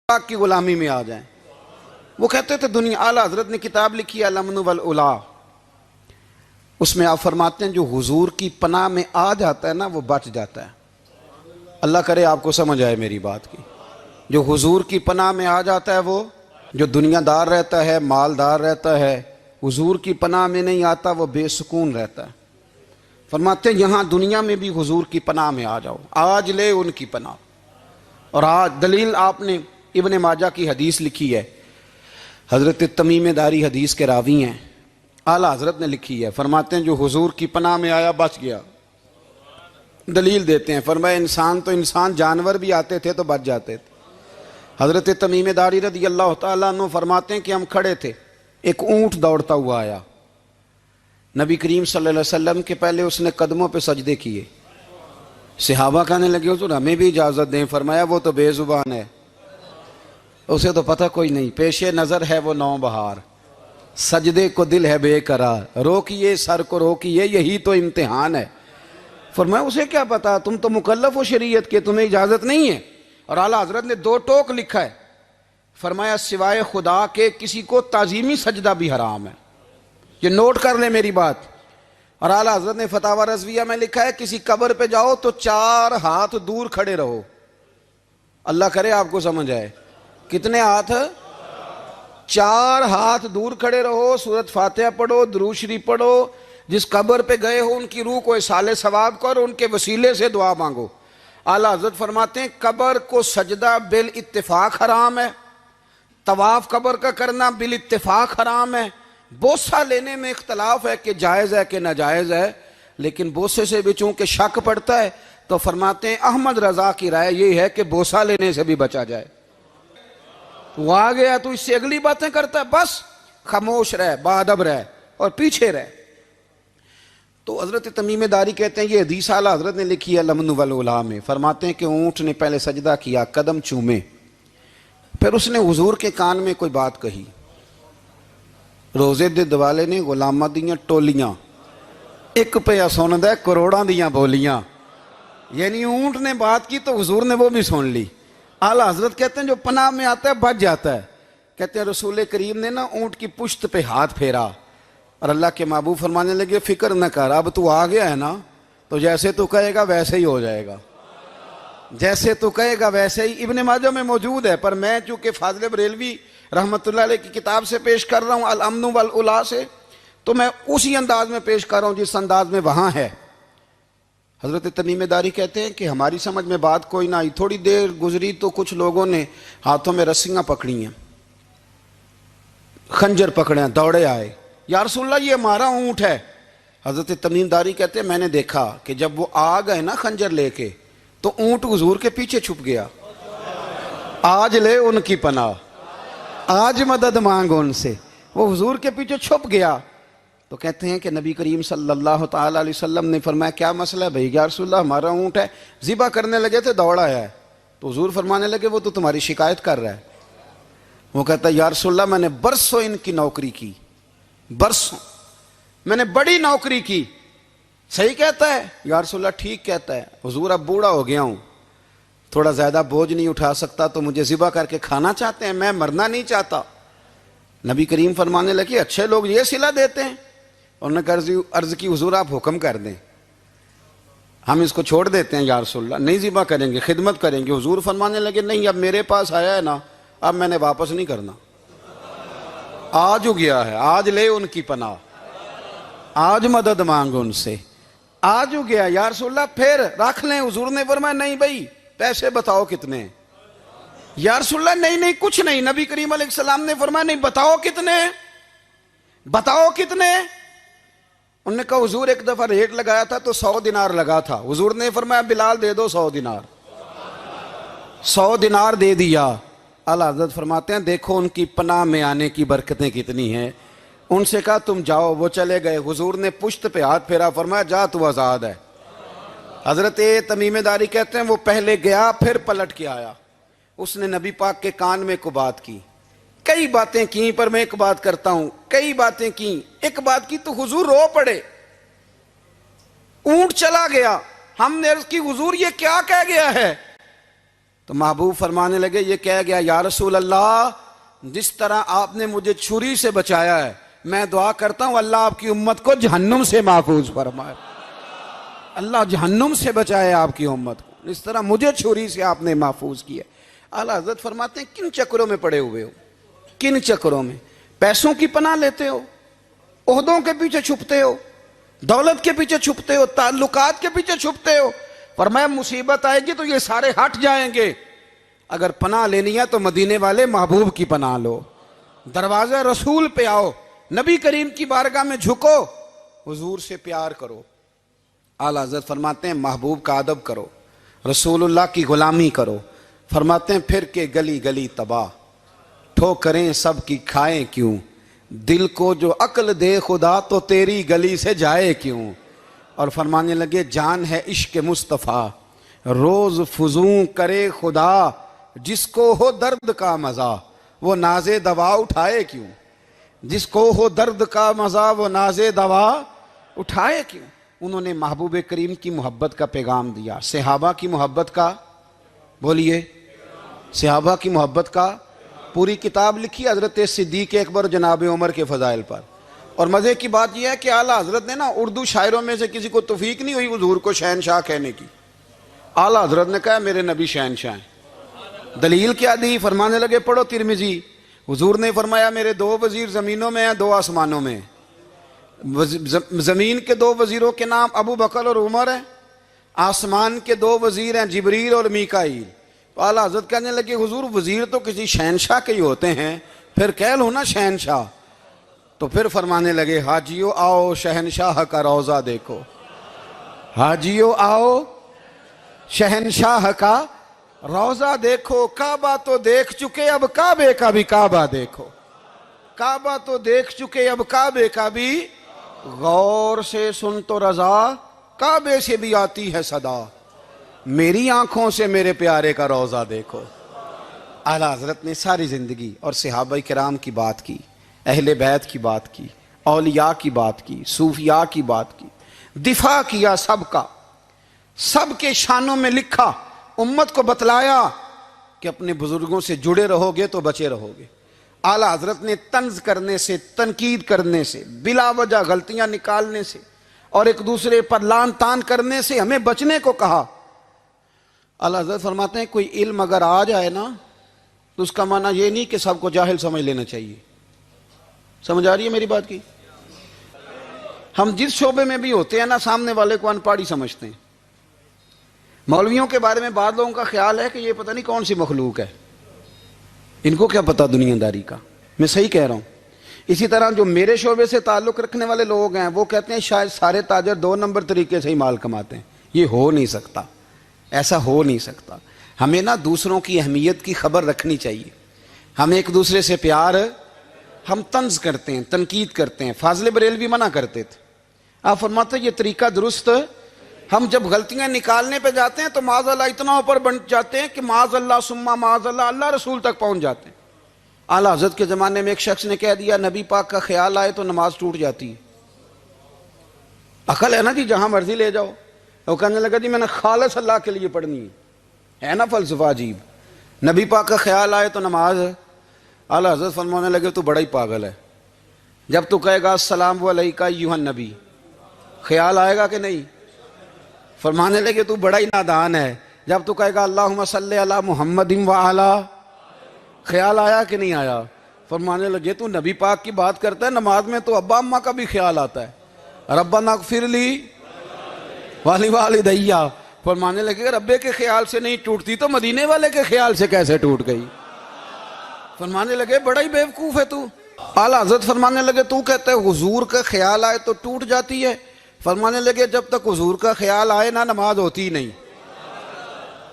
پاک کی غلامی میں آ جائیں۔ وہ کہتے تھے دنیا، اعلیٰ حضرت نے کتاب لکھی ہے الامن والعلا، اس میں آپ فرماتے ہیں جو حضور کی پناہ میں آ جاتا ہے نا وہ بچ جاتا ہے۔ اللہ کرے آپ کو سمجھ آئے میری بات کی۔ جو حضور کی پناہ میں آ جاتا ہے وہ، جو دنیا دار رہتا ہے، مالدار رہتا ہے، حضور کی پناہ میں نہیں آتا وہ بے سکون رہتا ہے۔ فرماتے ہیں یہاں دنیا میں بھی حضور کی پناہ میں آ جاؤ، آج لے ان کی پناہ۔ اور آج دلیل آپ نے ابن ماجہ کی حدیث لکھی ہے، حضرت تمیم داری حدیث کے راوی ہیں، اعلیٰ حضرت نے لکھی ہے، فرماتے ہیں جو حضور کی پناہ میں آیا بچ گیا۔ دلیل دیتے ہیں، فرمایا انسان جانور بھی آتے تھے تو بچ جاتے تھے۔ حضرت تمیم داری رضی اللہ تعالیٰ عنہ فرماتے ہیں کہ ہم کھڑے تھے، ایک اونٹ دوڑتا ہوا آیا، نبی کریم صلی اللہ علیہ وسلم کے پہلے اس نے قدموں پہ سجدے کیے۔ صحابہ کہنے لگے حضور ہمیں بھی اجازت دیں، فرمایا وہ تو بے زبان ہے، اسے تو پتہ کوئی نہیں، پیش نظر ہے وہ نو بہار، سجدے کو دل ہے بے قرار، روکیے سر کو روکیے یہی تو امتحان ہے۔ فرمایا اسے کیا پتا، تم تو مکلف ہو شریعت کے، تمہیں اجازت نہیں ہے۔ اور اعلیٰ حضرت نے 2 ٹوک لکھا ہے، فرمایا سوائے خدا کے کسی کو تعظیمی سجدہ بھی حرام ہے۔ یہ نوٹ کر لیں میری بات۔ اور اعلیٰ حضرت نے فتاوی رضویہ میں لکھا ہے کسی قبر پہ جاؤ تو 4 ہاتھ دور کھڑے رہو۔ اللہ کرے آپ کو سمجھ آئے، کتنے ہاتھ؟ 4 ہاتھ دور کھڑے رہو، سورۃ فاتحہ پڑھو، درود شریف پڑھو، جس قبر پہ گئے ہو ان کی روح کو اصال ثواب کرو، ان کے وسیلے سے دعا مانگو۔ اعلیٰ حضرت فرماتے ہیں قبر کو سجدہ بالاتفاق حرام ہے، طواف قبر کا کرنا بالاتفاق حرام ہے، بوسہ لینے میں اختلاف ہے کہ جائز ہے کہ ناجائز ہے، لیکن بوسے سے بھی چونکہ شک پڑتا ہے تو فرماتے ہیں احمد رضا کی رائے یہ ہے کہ بوسہ لینے سے بھی بچا جائے۔ وہ آ گیا تو اس سے اگلی باتیں کرتا ہے، بس خاموش رہ، باادب رہ اور پیچھے رہ۔ تو حضرت تمیم داری کہتے ہیں یہ حدیث اعلیٰ حضرت نے لکھی ہے الامن والعلا میں، فرماتے ہیں کہ اونٹ نے پہلے سجدہ کیا، قدم چومے، پھر اس نے حضور کے کان میں کوئی بات کہی۔ روزے دے دوالے نے غلامہ دیاں ٹولیاں، ایک پہ سن دے کروڑاں دیاں بولیاں، یعنی اونٹ نے بات کی تو حضور نے وہ بھی سن لی۔ اعلیٰ حضرت کہتے ہیں جو پناہ میں آتا ہے بچ جاتا ہے۔ کہتے ہیں رسول کریم نے نا اونٹ کی پشت پہ ہاتھ پھیرا اور اللہ کے محبوب فرمانے لگے فکر نہ کر، اب تو آ گیا ہے نا تو جیسے تو کہے گا ویسے ہی ہو جائے گا، جیسے تو کہے گا ویسے ہی۔ ابن ماجہ میں موجود ہے، پر میں چونکہ فاضل بریلوی رحمۃ اللہ علیہ کی کتاب سے پیش کر رہا ہوں الامن والعلا سے، تو میں اسی انداز میں پیش کر رہا ہوں جس انداز میں وہاں ہے۔ حضرت تمیم داری کہتے ہیں کہ ہماری سمجھ میں بات کوئی نہ آئی، تھوڑی دیر گزری تو کچھ لوگوں نے ہاتھوں میں رسیاں پکڑی ہیں، خنجر پکڑے ہیں، دوڑے آئے، یا رسول اللہ یہ ہمارا اونٹ ہے۔ حضرت تمیم داری کہتے ہیں میں نے دیکھا کہ جب وہ آ گئے نا خنجر لے کے تو اونٹ حضور کے پیچھے چھپ گیا۔ آج لے ان کی پناہ، آج مدد مانگ ان سے، وہ حضور کے پیچھے چھپ گیا۔ تو کہتے ہیں کہ نبی کریم صلی اللہ تعالیٰ علیہ وسلم نے فرمایا کیا مسئلہ ہے بھائی؟ یا رسول اللہ ہمارا اونٹ ہے، ذبح کرنے لگے تھے دوڑا ہے۔ تو حضور فرمانے لگے وہ تو تمہاری شکایت کر رہا ہے۔ وہ کہتا ہے یا رسول اللہ میں نے برسوں ان کی نوکری کی، برسوں میں نے بڑی نوکری کی۔ صحیح کہتا ہے یا رسول اللہ؟ ٹھیک کہتا ہے حضور، اب بوڑھا ہو گیا ہوں، تھوڑا زیادہ بوجھ نہیں اٹھا سکتا تو مجھے ذبح کر کے کھانا چاہتے ہیں، میں مرنا نہیں چاہتا۔ نبی کریم فرمانے لگے اچھے لوگ یہ صلہ دیتے ہیں؟ انہوں نے عرض کی حضور آپ حکم کر دیں، ہم اس کو چھوڑ دیتے ہیں یا رسول اللہ، نہیں ذبح کریں گے، خدمت کریں گے۔ حضور فرمانے لگے نہیں، اب میرے پاس آیا ہے نا، اب میں نے واپس نہیں کرنا، آج ہو گیا ہے، آج لے ان کی پناہ، آج مدد مانگ ان سے، آج ہو گیا یا رسول اللہ پھر رکھ لیں۔ حضور نے فرمایا نہیں بھائی پیسے بتاؤ کتنے ہیں؟ یا رسول اللہ نہیں کچھ نہیں۔ نبی کریم علیہ السلام نے فرمایا نہیں بتاؤ کتنے، بتاؤ کتنے؟ انہوں نے کہا حضور ایک دفعہ ریٹ لگایا تھا تو 100 دینار لگا تھا، حضور نے فرمایا بلال دے دو 100 دینار، 100 دینار دے دیا۔ اعلیٰ حضرت فرماتے ہیں دیکھو ان کی پناہ میں آنے کی برکتیں کتنی ہیں۔ ان سے کہا تم جاؤ، وہ چلے گئے، حضور نے پشت پہ ہاتھ پھیرا، فرمایا جا تو آزاد ہے۔ حضرت تمیم داری کہتے ہیں وہ پہلے گیا پھر پلٹ کے آیا، اس نے نبی پاک کے کان میں کو بات کی، کئی باتیں کی، پر میں ایک بات کرتا ہوں، کئی باتیں کی، ایک بات کی تو حضور رو پڑے۔ اونٹ چلا گیا، ہم نے عرض کی حضور یہ کیا کہہ گیا ہے؟ تو محبوب فرمانے لگے یہ کہہ گیا یا رسول اللہ جس طرح آپ نے مجھے چھری سے بچایا ہے میں دعا کرتا ہوں اللہ آپ کی امت کو جہنم سے محفوظ فرمائے، اللہ جہنم سے بچائے آپ کی امت کو، اس طرح مجھے چھری سے آپ نے محفوظ کیا۔ اعلیٰ حضرت فرماتے ہیں کن چکروں میں پڑے ہوئے ہو، کن چکروں میں؟ پیسوں کی پناہ لیتے ہو، عہدوں کے پیچھے چھپتے ہو، دولت کے پیچھے چھپتے ہو، تعلقات کے پیچھے چھپتے ہو۔ فرمایا مصیبت آئے گی تو یہ سارے ہٹ جائیں گے، اگر پناہ لینی ہے تو مدینے والے محبوب کی پناہ لو، دروازہ رسول پہ آؤ، نبی کریم کی بارگاہ میں جھکو، حضور سے پیار کرو۔ اعلیٰ حضرت فرماتے ہیں محبوب کا ادب کرو، رسول اللہ کی غلامی کرو۔ فرماتے ہیں پھر کہ گلی گلی تباہ، ٹھوکریں سب کی کھائیں کیوں، دل کو جو عقل دے خدا تو تیری گلی سے جائے کیوں۔ اور فرمانے لگے جان ہے عشق مصطفیٰ روز فزوں کرے خدا، جس کو ہو درد کا مزہ وہ ناز دوا اٹھائے کیوں، جس کو ہو درد کا مزہ وہ ناز دوا اٹھائے کیوں۔ انہوں نے محبوب کریم کی محبت کا پیغام دیا، صحابہ کی محبت کا، بولیے صحابہ کی محبت کا پوری کتاب لکھی حضرت صدیق اکبر جناب عمر کے فضائل پر۔ اور مزے کی بات یہ ہے کہ اعلیٰ حضرت نے نا اردو شاعروں میں سے کسی کو توفیق نہیں ہوئی حضور کو شہنشاہ کہنے کی، اعلیٰ حضرت نے کہا میرے نبی شہنشاہ ہیں۔ دلیل کیا دی؟ فرمانے لگے پڑھو ترمذی، حضور نے فرمایا میرے دو وزیر زمینوں میں ہیں دو آسمانوں میں، زمین کے دو وزیروں کے نام ابو بکر اور عمر ہیں، آسمان کے دو وزیر ہیں جبریل اور میکائیل۔ تو اعلیٰ حضرت کہنے لگے حضور وزیر تو کسی شہنشاہ کے ہی ہوتے ہیں، پھر کہہ لو نا شہنشاہ۔ تو پھر فرمانے لگے حاجیو آؤ شہنشاہ کا روضہ دیکھو، حاجیو آؤ شہنشاہ کا روضہ دیکھو، کعبہ تو دیکھ چکے اب کعبے کا بھی کعبہ دیکھو، کعبہ تو دیکھ چکے اب کعبے کا بھی، غور سے سن تو رضا کعبے سے بھی آتی ہے صدا، میری آنکھوں سے میرے پیارے کا روضہ دیکھو۔ اعلیٰ حضرت نے ساری زندگی اور صحابہ کرام کی بات کی، اہل بیت کی بات کی، اولیاء کی بات کی، صوفیاء کی بات کی، دفاع کیا سب کا، سب کے شانوں میں لکھا، امت کو بتلایا کہ اپنے بزرگوں سے جڑے رہو گے تو بچے رہو گے۔ اعلیٰ حضرت نے طنز کرنے سے، تنقید کرنے سے، بلا وجہ غلطیاں نکالنے سے اور ایک دوسرے پر لان تان کرنے سے ہمیں بچنے کو کہا۔ اعلیٰ حضرت فرماتے ہیں کوئی علم اگر آ جائے نا تو اس کا معنی یہ نہیں کہ سب کو جاہل سمجھ لینا چاہیے۔ سمجھ آ رہی ہے میری بات کی؟ ہم جس شعبے میں بھی ہوتے ہیں نا سامنے والے کو ان پڑھ ہی سمجھتے ہیں۔ مولویوں کے بارے میں بعض لوگوں کا خیال ہے کہ یہ پتہ نہیں کون سی مخلوق ہے، ان کو کیا پتہ دنیا داری کا۔ میں صحیح کہہ رہا ہوں۔ اسی طرح جو میرے شعبے سے تعلق رکھنے والے لوگ ہیں وہ کہتے ہیں شاید سارے تاجر 2 نمبر طریقے سے ہی مال کماتے ہیں۔ یہ ہو نہیں سکتا، ایسا ہو نہیں سکتا۔ ہمیں نا دوسروں کی اہمیت کی خبر رکھنی چاہیے، ہمیں ایک دوسرے سے پیار، ہم طنز کرتے ہیں، تنقید کرتے ہیں۔ فاضل بریلوی منع کرتے تھے، آپ فرماتے ہیں یہ طریقہ درست، ہم جب غلطیاں نکالنے پہ جاتے ہیں تو معاذ اللہ اتنا اوپر بن جاتے ہیں کہ معاذ اللہ ثم معاذ اللہ اللہ رسول تک پہنچ جاتے ہیں۔ اعلیٰ حضرت کے زمانے میں ایک شخص نے کہہ دیا نبی پاک کا خیال آئے تو نماز ٹوٹ جاتی ہے۔ عقل ہے نا جی، جہاں مرضی لے جاؤ۔ وہ کہنے لگا جی میں نے خالص اللہ کے لیے پڑھنی ہے نا فلسفہ عجیب، نبی پاک کا خیال آئے تو نماز۔ اعلیٰ حضرت فرمانے لگے تو بڑا ہی پاگل ہے، جب تو کہے گا السلام علیکہ ایھا النبی خیال آئے گا کہ نہیں؟ فرمانے لگے تو بڑا ہی نادان ہے، جب تو کہے گا اللہم صلی علی محمد وعلی خیال آیا کہ نہیں آیا؟ فرمانے لگے تو نبی پاک کی بات کرتا ہے، نماز میں تو ابا اماں کا بھی خیال آتا ہے، ربنا اغفر لی والی والدیہ۔ فرمانے لگے ربے کے خیال سے نہیں ٹوٹتی تو مدینے والے کے خیال سے کیسے ٹوٹ گئی؟ فرمانے لگے بڑا ہی بیوقوف ہے تو۔ اعلیٰ حضرت فرمانے لگے تو کہتے ہے حضور کا خیال آئے تو ٹوٹ جاتی ہے؟ فرمانے لگے جب تک حضور کا خیال آئے نہ نماز ہوتی نہیں،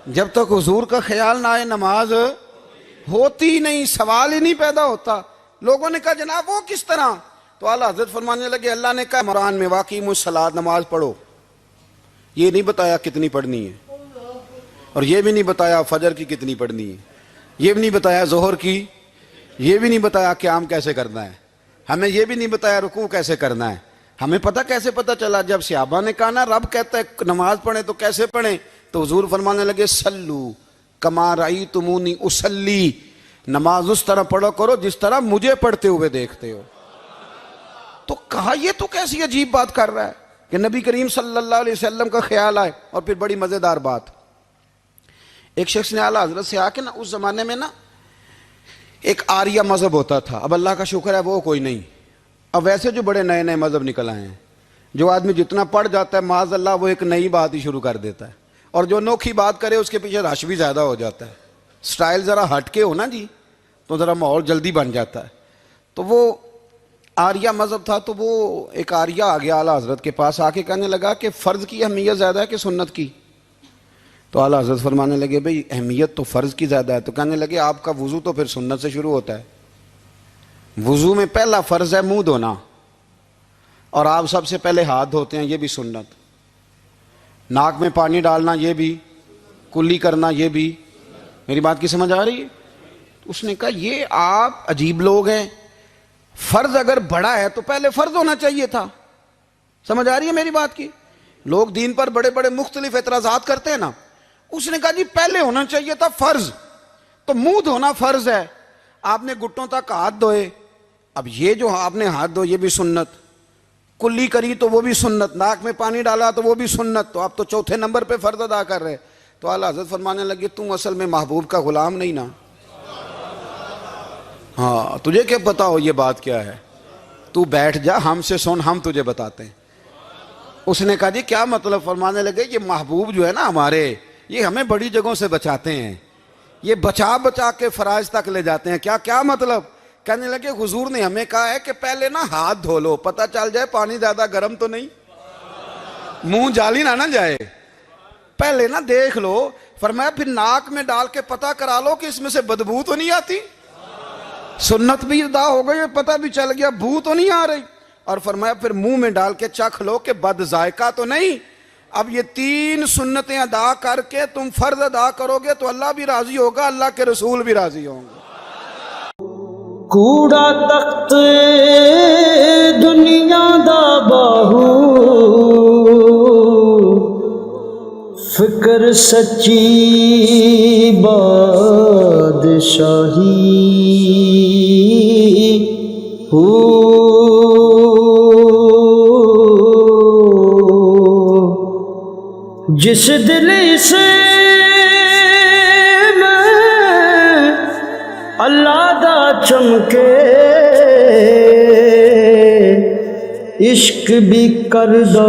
جب تک حضور کا خیال نہ آئے نماز ہوتی نہیں، سوال ہی نہیں پیدا ہوتا۔ لوگوں نے کہا جناب وہ کس طرح؟ تو اعلیٰ حضرت فرمانے لگے اللہ نے کہا قرآن میں واقعی الصلاۃ نماز پڑھو، یہ نہیں بتایا کتنی پڑھنی ہے، اور یہ بھی نہیں بتایا فجر کی کتنی پڑھنی ہے، یہ بھی نہیں بتایا ظہر کی، یہ بھی نہیں بتایا قیام کیسے کرنا ہے، ہمیں یہ بھی نہیں بتایا رکوع کیسے کرنا ہے۔ ہمیں پتہ کیسے پتہ چلا؟ جب صحابہ نے کہا نا رب کہتا ہے نماز پڑھیں تو کیسے پڑھیں، تو حضور فرمانے لگے سلو کما رأیتمونی اصلی، نماز اس طرح پڑھو کرو جس طرح مجھے پڑھتے ہوئے دیکھتے ہو۔ تو کہا یہ تو کیسی عجیب بات کر رہا ہے کہ نبی کریم صلی اللہ علیہ وسلم کا خیال آئے۔ اور پھر بڑی مزیدار بات، ایک شخص نے اعلیٰ حضرت سے آ کے نا، اس زمانے میں نا ایک آریہ مذہب ہوتا تھا، اب اللہ کا شکر ہے وہ کوئی نہیں، اب ویسے جو بڑے نئے نئے مذہب نکل آئے ہیں، جو آدمی جتنا پڑھ جاتا ہے معاذ اللہ وہ ایک نئی بات ہی شروع کر دیتا ہے، اور جو انوکھی بات کرے اس کے پیچھے رش بھی زیادہ ہو جاتا ہے، سٹائل ذرا ہٹ کے ہو نا جی تو ذرا ماحول جلدی بن جاتا ہے۔ تو وہ آریہ مذہب تھا، تو وہ ایک آریہ آ گیا اعلیٰ حضرت کے پاس، آ کے کہنے لگا کہ فرض کی اہمیت زیادہ ہے کہ سنت کی؟ تو اعلیٰ حضرت فرمانے لگے بھئی اہمیت تو فرض کی زیادہ ہے۔ تو کہنے لگے آپ کا وضو تو پھر سنت سے شروع ہوتا ہے، وضو میں پہلا فرض ہے منہ دھونا، اور آپ سب سے پہلے ہاتھ دھوتے ہیں، یہ بھی سنت، ناک میں پانی ڈالنا یہ بھی، کلی کرنا یہ بھی۔ میری بات کی سمجھ آ رہی ہے؟ اس نے کہا یہ آپ عجیب لوگ ہیں، فرض اگر بڑا ہے تو پہلے فرض ہونا چاہیے تھا۔ سمجھ آ رہی ہے میری بات کی؟ لوگ دین پر بڑے بڑے مختلف اعتراضات کرتے ہیں نا، اس نے کہا جی پہلے ہونا چاہیے تھا فرض، تو منہ دھونا فرض ہے، آپ نے گھٹنوں تک ہاتھ دھوئے، اب یہ جو آپ نے ہاتھ دھو یہ بھی سنت، کلی کری تو وہ بھی سنت، ناک میں پانی ڈالا تو وہ بھی سنت، تو آپ تو چوتھے نمبر پہ فرض ادا کر رہے۔ تو اعلیٰ حضرت فرمانے لگے تم اصل میں محبوب کا غلام نہیں نا، ہاں تجھے کیا پتا ہو یہ بات کیا ہے، تو بیٹھ جا ہم سے سن، ہم تجھے بتاتے ہیں۔ اس نے کہا جی کیا مطلب؟ فرمانے لگے یہ محبوب جو ہے نا ہمارے، یہ ہمیں بڑی جگہوں سے بچاتے ہیں، یہ بچا بچا کے فرائض تک لے جاتے ہیں۔ کیا مطلب؟ کہنے لگے حضور نے ہمیں کہا ہے کہ پہلے نا ہاتھ دھو لو، پتہ چل جائے پانی زیادہ گرم تو نہیں، منہ جالی نہ جائے، پہلے نا دیکھ لو۔ فرمایا پھر ناک میں ڈال کے پتہ کرا لو کہ اس میں سے بدبو تو نہیں آتی، سنت بھی ادا ہو گئی، پتہ بھی چل گیا بو تو نہیں آ رہی۔ اور فرمایا پھر منہ میں ڈال کے چکھ لو کہ بد ذائقہ تو نہیں۔ اب یہ 3 سنتیں ادا کر کے تم فرض ادا کرو گے تو اللہ بھی راضی ہوگا، اللہ کے رسول بھی راضی ہوں گے۔ کوڑا تخت دنیا دا باہو، فکر سچی بادشاہی ہو، جس دل سے میں اللہ دا چمکے، عشق بھی کردہ